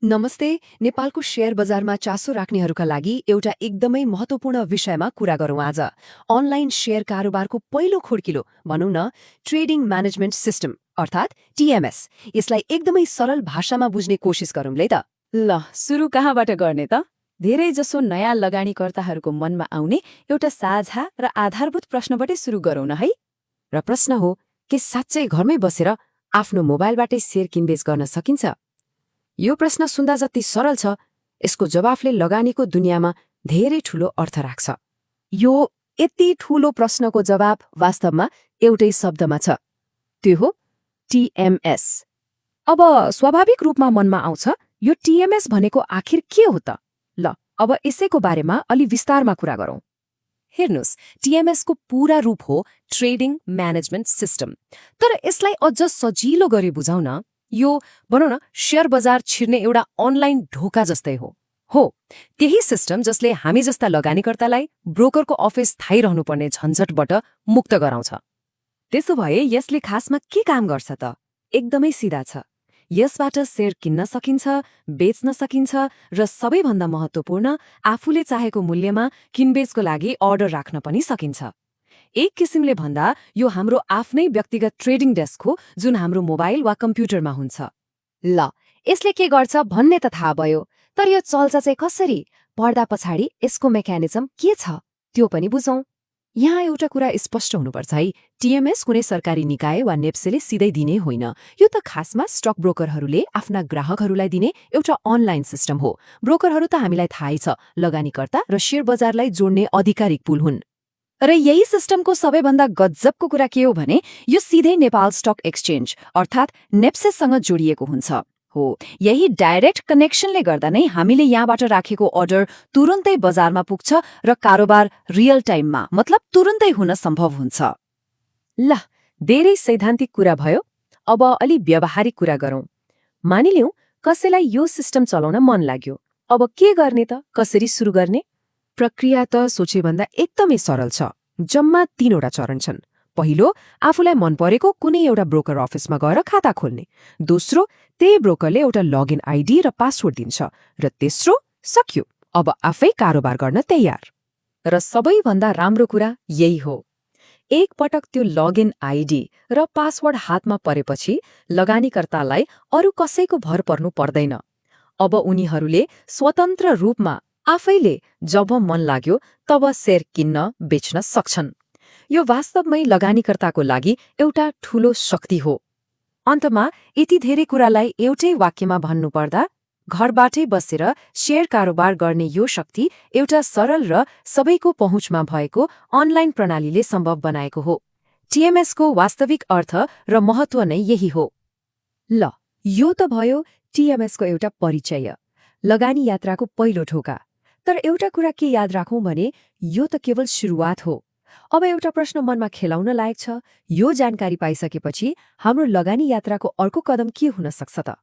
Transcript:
नमस्ते। नेपालको शेयर बजारमा चासो राख्नेहरूका लागि एउटा एकदमै महत्त्वपूर्ण विषयमा कुरा गरौँ आज। अनलाइन शेयर कारोबारको पहिलो खुड्किलो भनौँ न, ट्रेडिङ म्यानेजमेन्ट सिस्टम अर्थात् टीएमएस। यसलाई एकदमै सरल भाषामा बुझ्ने कोसिस गरौँले त। ल सुरु कहाँबाट गर्ने त? धेरैजसो नयाँ लगानीकर्ताहरूको मनमा आउने एउटा साझा र आधारभूत प्रश्नबाटै सुरु गरौँ न है। र प्रश्न हो, के साँच्चै घरमै बसेर आफ्नो मोबाइलबाटै शेयर किनबेच गर्न सकिन्छ? यो प्रश्न सुन्दा जति सरल छ, यसको जवाफले लगानीको दुनियाँमा धेरै ठूलो अर्थ राख्छ। यो यति ठूलो प्रश्नको जवाब वास्तवमा एउटै शब्दमा छ, त्यो हो टीएमएस। अब स्वाभाविक रूपमा मनमा आउँछ, यो टीएमएस भनेको आखिर के हो त? ल अब यसैको बारेमा अलि विस्तारमा कुरा गरौँ। हेर्नुस्, टीएमएसको पूरा रूप हो ट्रेडिङ म्यानेजमेन्ट सिस्टम। तर यसलाई अझ सजिलो गरी बुझाउँ न, यो भनौँ न शेयर बजार छिर्ने एउटा अनलाइन ढोका जस्तै हो त्यही सिस्टम जसले हामी जस्ता लगानीकर्तालाई ब्रोकरको अफिस थाइरहनुपर्ने झन्झटबाट मुक्त गराउँछ। त्यसो भए यसले खासमा के काम गर्छ त? एकदमै सिधा छ। यसबाट शेयर किन्न सकिन्छ, बेच्न सकिन्छ र सबैभन्दा महत्त्वपूर्ण, आफूले चाहेको मूल्यमा किनबेचको लागि अर्डर राख्न पनि सकिन्छ। एक किसिमले भन्दा यो हाम्रो आफ्नै व्यक्तिगत ट्रेडिङ डेस्क हो, जुन हाम्रो मोबाइल वा कम्प्युटरमा हुन्छ। ल यसले के गर्छ भन्ने त थाहा भयो, तर यो चल्छ चाहिँ कसरी? पर्दा पछाडि यसको मेकानिजम के छ त्यो पनि बुझौँ। यहाँ एउटा कुरा स्पष्ट हुनुपर्छ है, टीएमएस कुनै सरकारी निकाय वा नेप्सेले सिधै दिने होइन। यो त खासमा स्टक ब्रोकरहरूले आफ्ना ग्राहकहरूलाई दिने एउटा अनलाइन सिस्टम हो। ब्रोकरहरू त हामीलाई थाहै छ, लगानीकर्ता र शेयर बजारलाई जोड्ने आधिकारिक पुल हुन्। र यही सिस्टमको सबैभन्दा गजबको कुरा के हो भने, यो सिधै नेपाल स्टक एक्सचेन्ज अर्थात् नेप्सेसँग जोडिएको हुन्छ। हो, यही डाइरेक्ट कनेक्सनले गर्दा नै हामीले यहाँबाट राखेको अर्डर तुरुन्तै बजारमा पुग्छ र कारोबार रियल टाइममा, मतलब तुरुन्तै हुन सम्भव हुन्छ। ल धेरै सैद्धान्तिक कुरा भयो, अब अलि व्यावहारिक कुरा गरौँ। मानिलिउँ कसैलाई यो सिस्टम चलाउन मन लाग्यो, अब के गर्ने त? कसरी सुरु गर्ने? प्रक्रिया त सोचेभन्दा एकदमै सरल छ। जम्मा 3वटा चरण छन्। पहिलो, आफूलाई मन परेको कुनै एउटा ब्रोकर अफिसमा गएर खाता खोल्ने। दोस्रो, त्यही ब्रोकरले एउटा लगइन आइडी र पासवर्ड दिन्छ। र तेस्रो, सक्यो, अब आफै कारोबार गर्न तयार। र सबैभन्दा राम्रो कुरा यही हो, एक पटक त्यो लगइन आइडी र पासवर्ड हातमा परेपछि लगानीकर्तालाई अरू कसैको भर पर्नु पर्दैन। अब उनीहरूले स्वतन्त्र रूपमा आफैले जब मन लाग्यो तब शेयर किन्न बेच्न सक्छन्। यो वास्तवमै लगानीकर्ताको लागि एउटा ठूलो शक्ति हो। अन्तमा यति धेरै कुरालाई एउटै वाक्यमा भन्नुपर्दा, घरबाटै बसेर शेयर कारोबार गर्ने यो शक्ति एउटा सरल र सबैको पहुँचमा भएको अनलाइन प्रणालीले सम्भव बनाएको हो। टीएमएसको वास्तविक अर्थ र महत्त्व नै यही हो। ल यो त भयो टीएमएसको एउटा परिचय, लगानी यात्राको पहिलो ढोका। तर एउटा कुरा के याद राखौँ भने, यो त केवल सुरुवात हो। अब एउटा प्रश्न मनमा खेलाउन लायक छ, यो जानकारी पाइसकेपछि हाम्रो लगानी यात्राको अर्को कदम के हुन सक्छ त?